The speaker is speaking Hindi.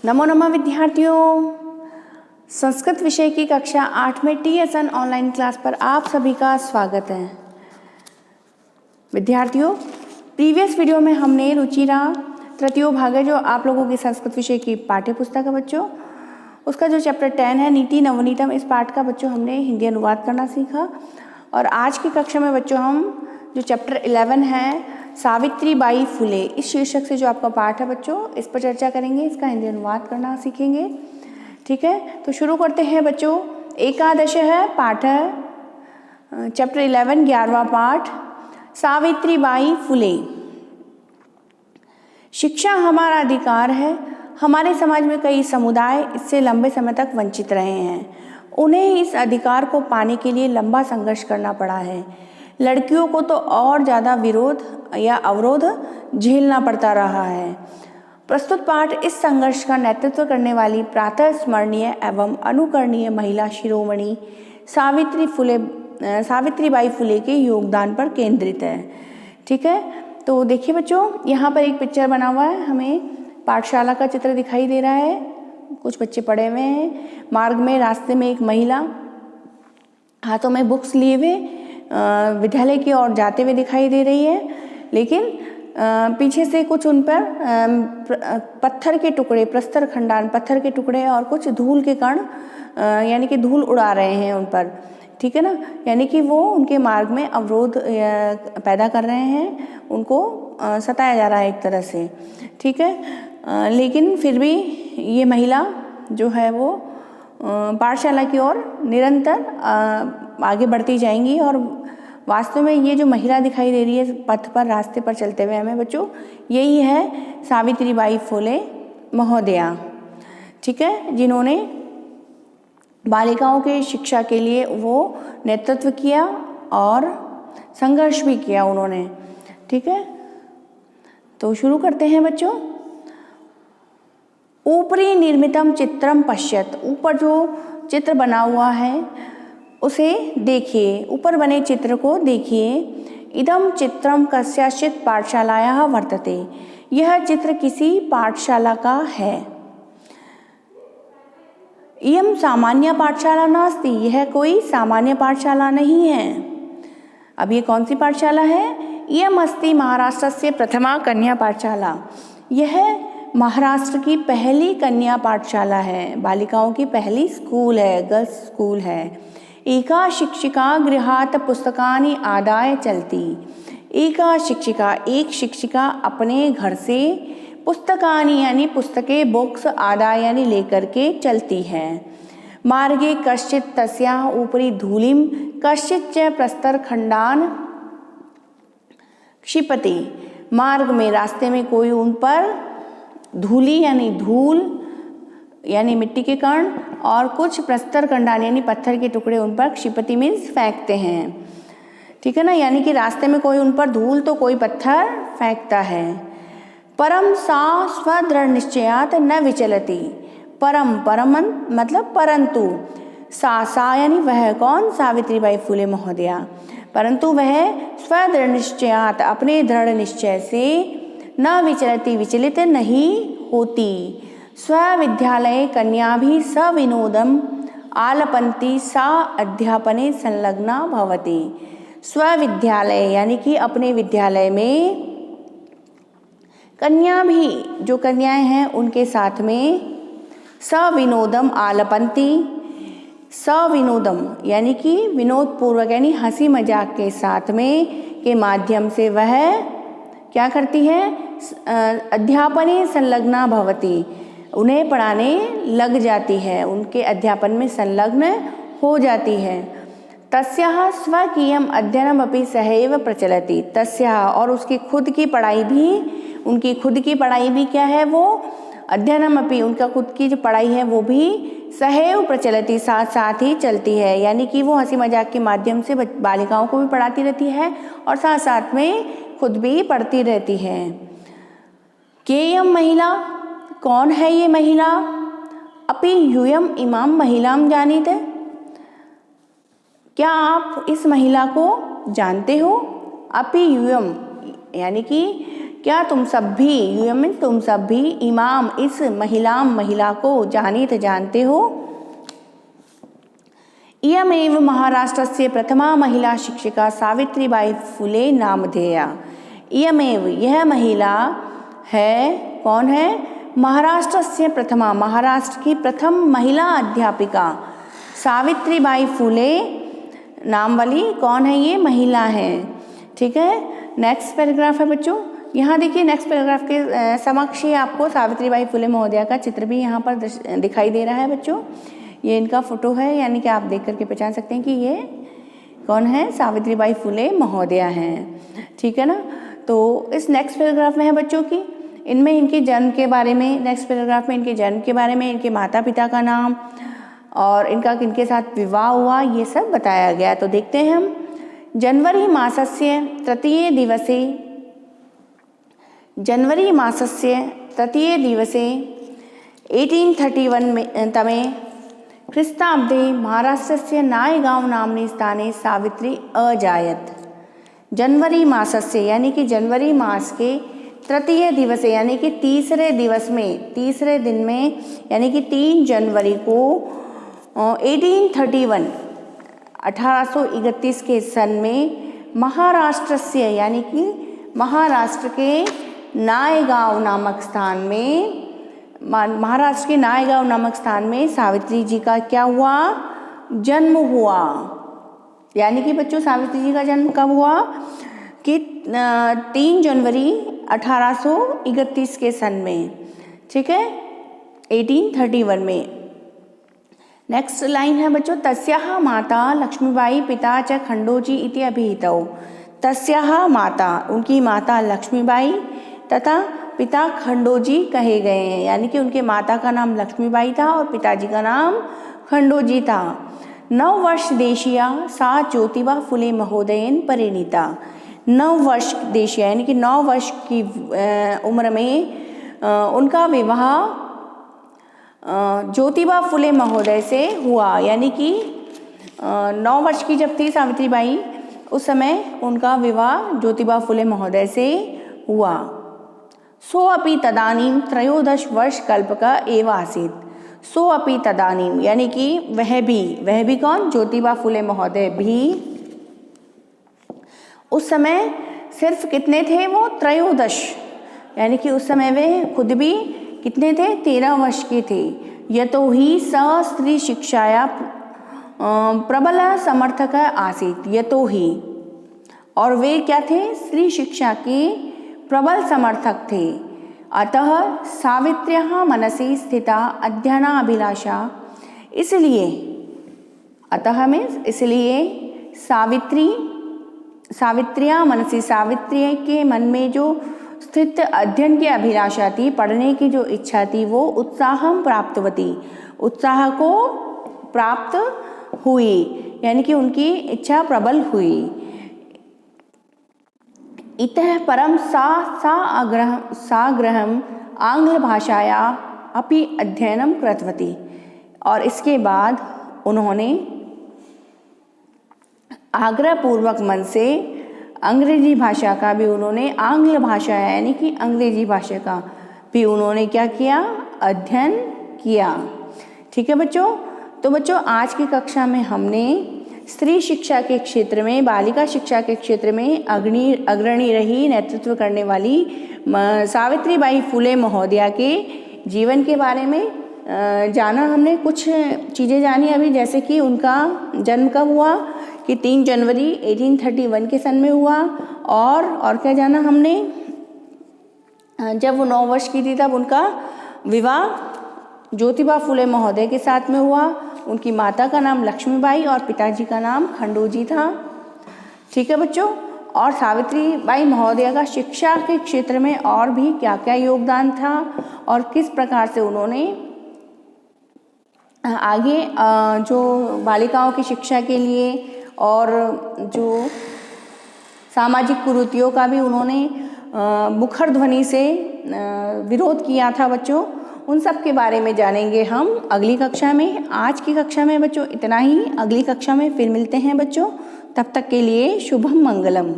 नमो नमः विद्यार्थियों, संस्कृत विषय की कक्षा 8 में TSN ऑनलाइन क्लास पर आप सभी का स्वागत है। विद्यार्थियों, प्रीवियस वीडियो में हमने रुचिरा तृतीयो भाग है जो आप लोगों की संस्कृत विषय की पाठ्य पुस्तक है बच्चों, उसका जो चैप्टर 10 है नीति नवनीतम, इस पाठ का बच्चों हमने हिंदी अनुवाद करना सीखा। और आज की कक्षा में बच्चों हम जो चैप्टर 11 है सावित्री बाई फुले, इस शीर्षक से जो आपका पाठ है बच्चों, इस पर चर्चा करेंगे, इसका हिंदी अनुवाद करना सीखेंगे। ठीक है, तो शुरू करते हैं बच्चों। एकादश है पाठ है चैप्टर 11 11वां पाठ, सावित्री बाई फुले। शिक्षा हमारा अधिकार है। हमारे समाज में कई समुदाय इससे लंबे समय तक वंचित रहे हैं। उन्हें इस अधिकार को पाने के लिए लंबा संघर्ष करना पड़ा है। लड़कियों को तो और ज़्यादा विरोध या अवरोध झेलना पड़ता रहा है। प्रस्तुत पाठ इस संघर्ष का नेतृत्व करने वाली प्रातः स्मरणीय एवं अनुकरणीय महिला शिरोमणि सावित्रीबाई फुले के योगदान पर केंद्रित है। ठीक है, तो देखिए बच्चों, यहाँ पर एक पिक्चर बना हुआ है, हमें पाठशाला का चित्र दिखाई दे रहा है। कुछ बच्चे पढ़े हुए हैं। मार्ग में रास्ते में एक महिला हाथों में बुक्स लिए हुए विद्यालय की ओर जाते हुए दिखाई दे रही है, लेकिन पीछे से कुछ उन पर पत्थर के टुकड़े, प्रस्तर खंडान पत्थर के टुकड़े और कुछ धूल के कण यानी कि धूल उड़ा रहे हैं उन पर। ठीक है ना, यानी कि वो उनके मार्ग में अवरोध पैदा कर रहे हैं, उनको सताया जा रहा है एक तरह से। ठीक है, लेकिन फिर भी ये महिला जो है वो पाठशाला की ओर निरंतर आगे बढ़ती जाएंगी। और वास्तव में ये जो महिला दिखाई दे रही है पथ पर, रास्ते पर चलते हुए हमें बच्चों, यही है सावित्रीबाई फुले महोदया। ठीक है, जिन्होंने बालिकाओं के शिक्षा के लिए वो नेतृत्व किया और संघर्ष भी किया उन्होंने। ठीक है, तो शुरू करते हैं बच्चों। ऊपरी निर्मितम चित्रम पश्यत, ऊपर जो चित्र बना हुआ है उसे देखिए, ऊपर बने चित्र को देखिए। इदम चित्रम कस्याचित् पाठशालायाः वर्तते, यह चित्र किसी पाठशाला का है। इयं सामान्य पाठशाला नास्ति, यह कोई सामान्य पाठशाला नहीं है। अब ये कौन सी पाठशाला है? इयम् अस्ति महाराष्ट्रस्य प्रथमा कन्या पाठशाला, यह महाराष्ट्र की पहली कन्या पाठशाला है, बालिकाओं की पहली स्कूल है, गर्ल्स स्कूल है। एका शिक्षिका गृहात् पुस्तकानि आदाय चलती, एका शिक्षिका, एक शिक्षिका अपने घर से पुस्तकानि यानी पुस्तकें, बुक्स, आदाय यानी लेकर के चलती है। मार्गे कश्चित् तस्याः ऊपरी धूलिं कश्चित् च प्रस्तर खंडान क्षिपति, मार्ग में, रास्ते में कोई उन पर धूली यानी धूल यानी मिट्टी के कण और कुछ प्रस्तर खंडान यानी पत्थर के टुकड़े उन पर क्षिपति मीन्स फेंकते हैं। ठीक है ना, यानी कि रास्ते में कोई उन पर धूल तो कोई पत्थर फेंकता है। परम सा स्वदृढ़ निश्चयात न विचलति, परम, परम मतलब परंतु, सा यानी वह कौन? सावित्रीबाई फुले महोदया। परंतु वह स्वदृढ़ निश्चयात, अपने दृढ़ निश्चय से, न विचलति, विचलित नहीं होती। स्वविद्यालये कन्या भी सविनोदम आलपन्ति, सा अध्यापने संलग्ना भवति। स्वविद्यालय यानी कि अपने विद्यालय में कन्या भी, जो कन्याएं हैं उनके साथ में, सविनोदम आलपन्ति, सविनोदम यानी कि विनोद पूर्वक यानी हंसी मजाक के साथ में, के माध्यम से वह क्या करती है? अध्यापने संलग्ना भवति, उन्हें पढ़ाने लग जाती है, उनके अध्यापन में संलग्न हो जाती है। तस्याः स्वकीयम अध्ययनम अपि सहैव प्रचलति, तस्याः और उसकी खुद की पढ़ाई भी, उनकी खुद की पढ़ाई भी क्या है? वो अध्ययनम अपि, उनका खुद की जो पढ़ाई है वो भी सहैव प्रचलति, साथ साथ ही चलती है। यानी कि वो हंसी मजाक के माध्यम से बालिकाओं को भी पढ़ाती रहती है और साथ साथ में खुद भी पढ़ती रहती है। केयम महिला, कौन है ये महिला? अपि यूयम इमाम महिलाम जानीते, क्या आप इस महिला को जानते हो? अपि यूयम यानी कि क्या तुम सब भी, यू मीन तुम सब भी, इमाम इस महिला को जानते हो। इयमेव महाराष्ट्रस्य प्रथमा महिला शिक्षिका सावित्रीबाई फुले नामधेया। इयमेव यह महिला है, कौन है, महाराष्ट्रस्य प्रथमा, महाराष्ट्र की प्रथम महिला अध्यापिका सावित्रीबाई फुले नाम वाली कौन है, ये महिला है। ठीक है, नेक्स्ट पैराग्राफ है बच्चों। यहाँ देखिए नेक्स्ट पैराग्राफ के समक्ष ही आपको सावित्रीबाई फुले महोदया का चित्र भी यहाँ पर दिखाई दे रहा है बच्चों। ये इनका फोटो है, यानी कि आप देख करके पहचान सकते हैं कि ये कौन है, सावित्रीबाई फुले महोदया हैं। ठीक है ना। तो इस नेक्स्ट पैराग्राफ में है बच्चों की, इनमें इनके जन्म के बारे में, नेक्स्ट पैराग्राफ में इनके जन्म के बारे में, इनके माता पिता का नाम और इनका किनके साथ विवाह हुआ, ये सब बताया गया। तो देखते हैं हम। जनवरी मासस्य तृतीये दिवसे 1831 तमे ख्रीस्ताब्दे महाराष्ट्रस्य नायगांव नाम्नि स्थाने सावित्री अजायत। जनवरी मासस्य यानी कि जनवरी मास के तृतीय दिवसे यानी कि तीसरे दिन में यानी कि 3 जनवरी को 1831 के सन में महाराष्ट्र से यानी कि महाराष्ट्र के नायगांव नामक स्थान में सावित्री जी का क्या हुआ, जन्म हुआ। यानी कि बच्चों सावित्री जी का जन्म कब हुआ कि 3 जनवरी 1831 के सन में। ठीक है, 1831 में। नेक्स्ट लाइन है बच्चों, तस्याः माता लक्ष्मीबाई पिता च खंडोजी इति अभिहितौ। तस्याः माता, उनकी माता लक्ष्मीबाई तथा पिता खंडोजी कहे गए हैं, यानी कि उनके माता का नाम लक्ष्मीबाई था और पिताजी का नाम खंडोजी था। 9 वर्ष देशीया सा ज्योतिबा फुले महोदयेन परिणीता। 9 वर्ष देशीय यानी कि 9 वर्ष की उम्र में उनका विवाह ज्योतिबा फुले महोदय से हुआ। यानी कि 9 वर्ष की जब थी सावित्रीबाई, उस समय उनका विवाह ज्योतिबा फुले महोदय से हुआ। सो अपि तदानीम 13 वर्ष कल्प का एव आसीत। सो अपि तदानीम यानी कि वह भी कौन, ज्योतिबा फुले महोदय भी उस समय सिर्फ कितने थे वो, 13, यानी कि उस समय वे खुद भी कितने थे, 13 वर्ष के थे। यतो ही स स्त्री शिक्षाया प्रबल समर्थक आसीत। यतो ही, और वे क्या थे, स्त्री शिक्षा के प्रबल समर्थक थे। अतः सावित्र्याः मनसि स्थिता अध्ययनाभिलाषा, इसलिए सावित्र्याः मनसि, सावित्री के मन में जो स्थित अध्ययन की अभिलाषा थी, पढ़ने की जो इच्छा थी, वो उत्साहं प्राप्तवती, उत्साह को प्राप्त हुई, यानी कि उनकी इच्छा प्रबल हुई। इतः परम साग्रहम आंग्ल भाषाया अपि अध्ययनम कृतवती, और इसके बाद उन्होंने आग्रहपूर्वक मन से अंग्रेजी भाषा का भी आंग्ल भाषा यानी कि अंग्रेजी भाषा का भी उन्होंने क्या किया, अध्ययन किया। ठीक है बच्चों। तो बच्चों आज की कक्षा में हमने स्त्री शिक्षा के क्षेत्र में, बालिका शिक्षा के क्षेत्र में अग्रणी रही, नेतृत्व करने वाली सावित्रीबाई फुले महोदया के जीवन के बारे में जाना। हमने कुछ चीज़ें जानी अभी, जैसे कि उनका जन्म कब हुआ कि 3 जनवरी 1831 के सन में हुआ, और क्या जाना हमने, जब वो 9 वर्ष की थी तब उनका विवाह ज्योतिबा फुले महोदय के साथ में हुआ। उनकी माता का नाम लक्ष्मीबाई और पिताजी का नाम खंडोजी था। ठीक है बच्चों। और सावित्रीबाई महोदया का शिक्षा के क्षेत्र में और भी क्या क्या योगदान था और किस प्रकार से उन्होंने आगे जो बालिकाओं की शिक्षा के लिए और जो सामाजिक कुरीतियों का भी उन्होंने मुखर ध्वनि से विरोध किया था बच्चों, उन सब के बारे में जानेंगे हम अगली कक्षा में। आज की कक्षा में बच्चों इतना ही, अगली कक्षा में फिर मिलते हैं बच्चों। तब तक के लिए शुभम मंगलम।